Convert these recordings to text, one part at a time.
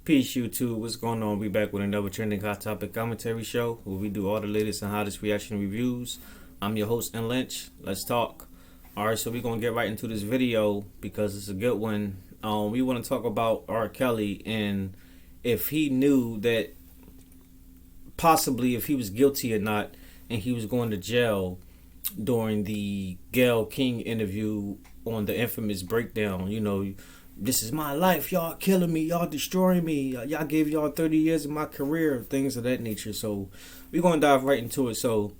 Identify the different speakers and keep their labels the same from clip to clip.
Speaker 1: Peace, YouTube. What's going on? We back with another trending hot topic commentary show where we do all the latest and hottest reaction reviews. I'm your host, N Lynch. Let's talk. Alright, so we're going to get right into this video because it's a good one. We want to talk about R. Kelly and if he knew that possibly if he was guilty or not and he was going to jail during the Gayle King interview on the infamous breakdown. You know, this is my life, y'all killing me, y'all destroying me, y'all gave y'all 30 years of my career, things of that nature. So we're going to dive right into it. So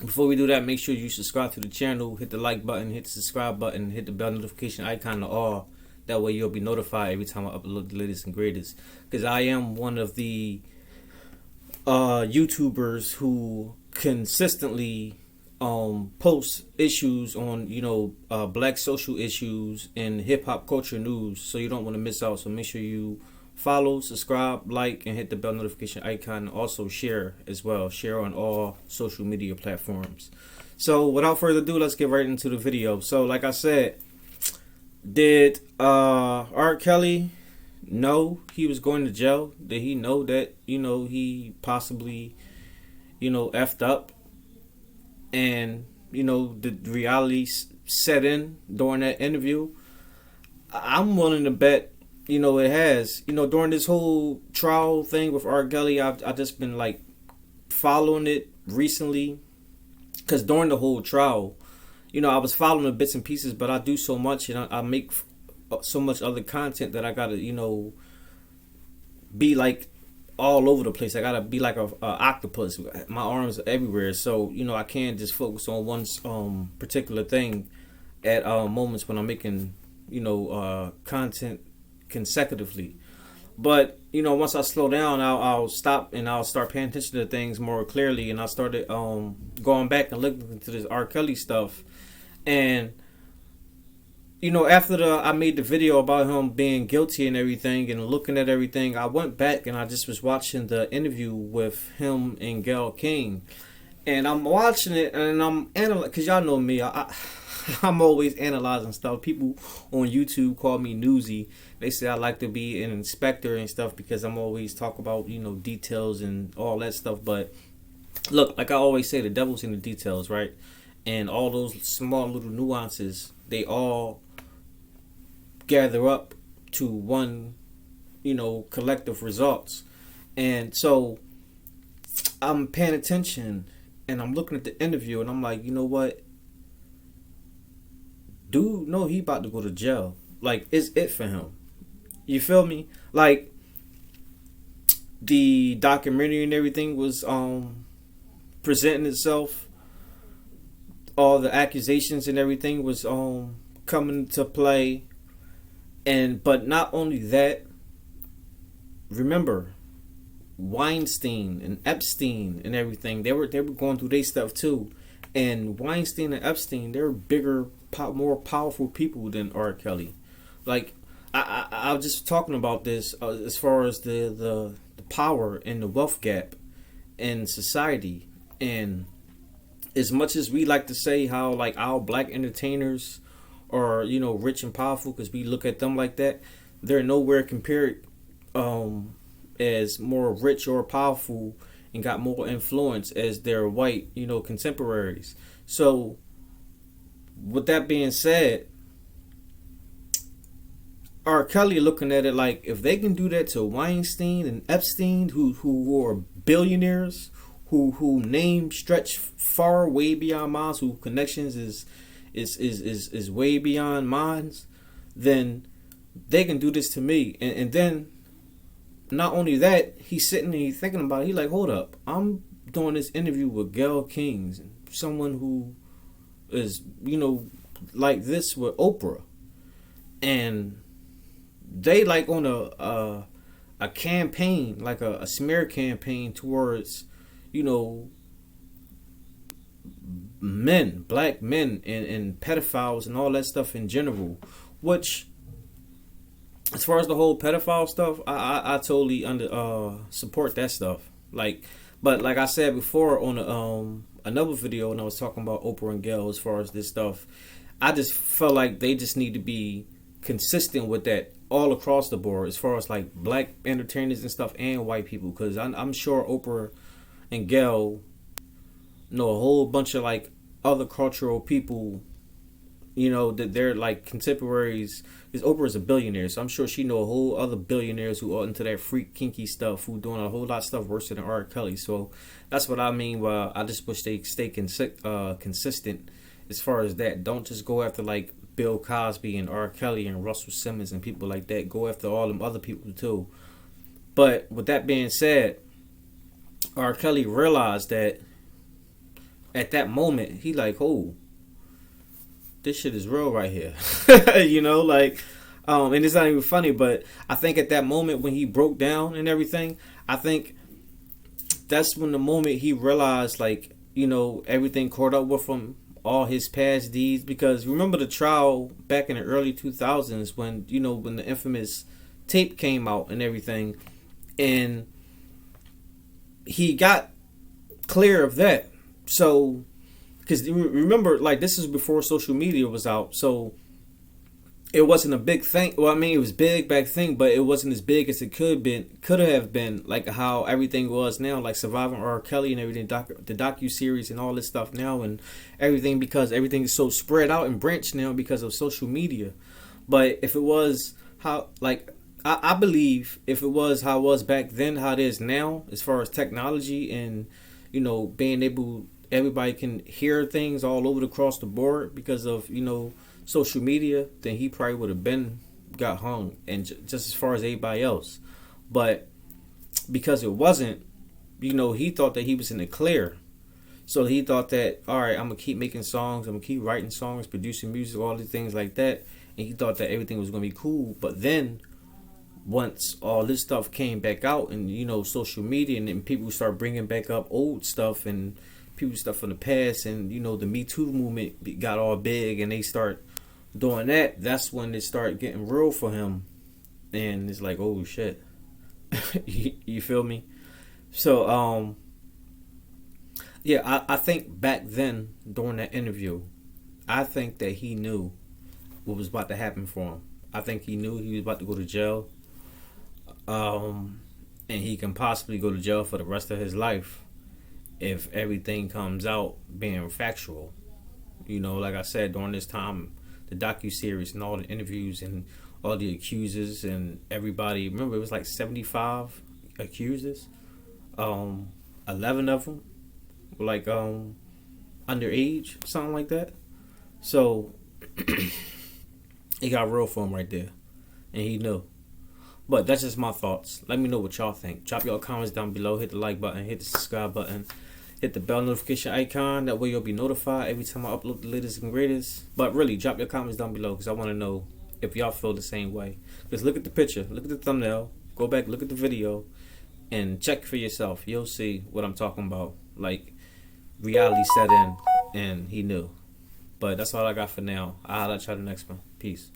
Speaker 1: before we do that, make sure you subscribe to the channel, hit the like button, hit the subscribe button, hit the bell notification icon of all. That way you'll be notified every time I upload the latest and greatest, because I am one of the YouTubers who consistently post issues on, black social issues and hip-hop culture news, so you don't want to miss out. So make sure you follow, subscribe, like, and hit the bell notification icon. Also share as well. Share on all social media platforms. So without further ado, let's get right into the video. So like I said, did R. Kelly know he was going to jail? Did he know that, he possibly, effed up? And, the reality set in during that interview? I'm willing to bet, it has. During this whole trial thing with R. Kelly, I've just been, like, following it recently. Because during the whole trial, I was following the bits and pieces, but I do so much and I make so much other content that I gotta, be like all over the place. I gotta be like a octopus. My arms are everywhere, so I can't just focus on one particular thing at moments when I'm making content consecutively. But once I slow down, I'll stop and I'll start paying attention to things more clearly. And I started going back and looking into this R. Kelly stuff. And after I made the video about him being guilty and everything and looking at everything, I went back and I just was watching the interview with him and Gayle King. And I'm watching it and I'm analyzing, because y'all know me, I'm always analyzing stuff. People on YouTube call me newsy. They say I like to be an inspector and stuff because I'm always talk about, details and all that stuff. But look, like I always say, the devil's in the details, right? And all those small little nuances, they all gather up to one, collective results. And so I'm paying attention and I'm looking at the interview and I'm like, you know what? Dude, no, he about to go to jail. Like, it's it for him. You feel me? Like, the documentary and everything was presenting itself. All the accusations and everything was coming to play. But not only that, remember Weinstein and Epstein and everything, they were going through their stuff too. And Weinstein and Epstein, they're bigger, more powerful people than R. Kelly. Like, I was just talking about this as far as the power and the wealth gap in society. And as much as we like to say how like our black entertainers are, rich and powerful because we look at them like that, they're nowhere compared as more rich or powerful and got more influence as their white, contemporaries. So with that being said, R. Kelly looking at it like, if they can do that to Weinstein and Epstein, who are billionaires, who name stretch far way beyond mine, who connections is way beyond mine, then they can do this to me. And then not only that, he's sitting and he's thinking about it. He's like, hold up, I'm doing this interview with Gayle King, someone who is, like this with Oprah. And they like on a campaign, like a smear campaign towards, men, black men, and pedophiles and all that stuff in general. Which, as far as the whole pedophile stuff, I totally support that stuff. But like I said before on another video when I was talking about Oprah and Gayle, as far as this stuff, I just felt like they just need to be consistent with that all across the board as far as like black entertainers and stuff and white people, because I'm sure Oprah and Gayle know a whole bunch of like other cultural people, you know, that they're like contemporaries. Because Oprah is a billionaire, so I'm sure she know a whole other billionaires who are into that freak kinky stuff, who doing a whole lot of stuff worse than R. Kelly. So that's what I mean. I just wish they stay consistent as far as that. Don't just go after like Bill Cosby and R. Kelly and Russell Simmons and people like that. Go after all them other people too. But with that being said, R. Kelly realized that at that moment, he like, oh, this shit is real right here. You know, like, and it's not even funny, but I think at that moment when he broke down and everything, I think that's when the moment he realized, like, you know, everything caught up with him, all his past deeds. Because remember the trial back in the early 2000s when, you know, when the infamous tape came out and everything, and he got clear of that. So, because remember, like, this is before social media was out, so it wasn't a big thing. Well, I mean, it was big back then, but it wasn't as big as it could have been, like how everything was now, like Surviving R. Kelly and everything, the docu-series and all this stuff now and everything, because everything is so spread out and branched now because of social media. But if it was how, like, I believe if it was how it was back then, how it is now, as far as technology and, you know, being able, everybody can hear things all over across the board because of, you know, social media, then he probably would have been got hung, and just as far as everybody else. But because it wasn't, you know, he thought that he was in the clear. So he thought that, all right, I'm gonna keep making songs, I'm gonna keep writing songs, producing music, all these things like that, and he thought that everything was gonna be cool. But then once all this stuff came back out, and, you know, social media, and then people start bringing back up old stuff and people stuff from the past, and, you know, the Me Too movement got all big, and they start doing that. That's when it started getting real for him, and it's like, oh shit. You feel me? So yeah, I think back then during that interview, I think that he knew what was about to happen for him. I think he knew he was about to go to jail, and he can possibly go to jail for the rest of his life if everything comes out being factual. You know, like I said, during this time, the docu-series and all the interviews and all the accusers and everybody, remember it was like 75 accusers, 11 of them were like underage, something like that. So it got real for him right there, and he knew. But that's just my thoughts. Let me know what y'all think. Drop your comments down below. Hit the like button, hit the subscribe button, hit the bell notification icon. That way you'll be notified every time I upload the latest and greatest. But really, drop your comments down below, because I want to know if y'all feel the same way. Just look at the picture, look at the thumbnail, go back, look at the video, and check for yourself. You'll see what I'm talking about. Like, reality set in, and he knew. But that's all I got for now. I'll let y'all the next one. Peace.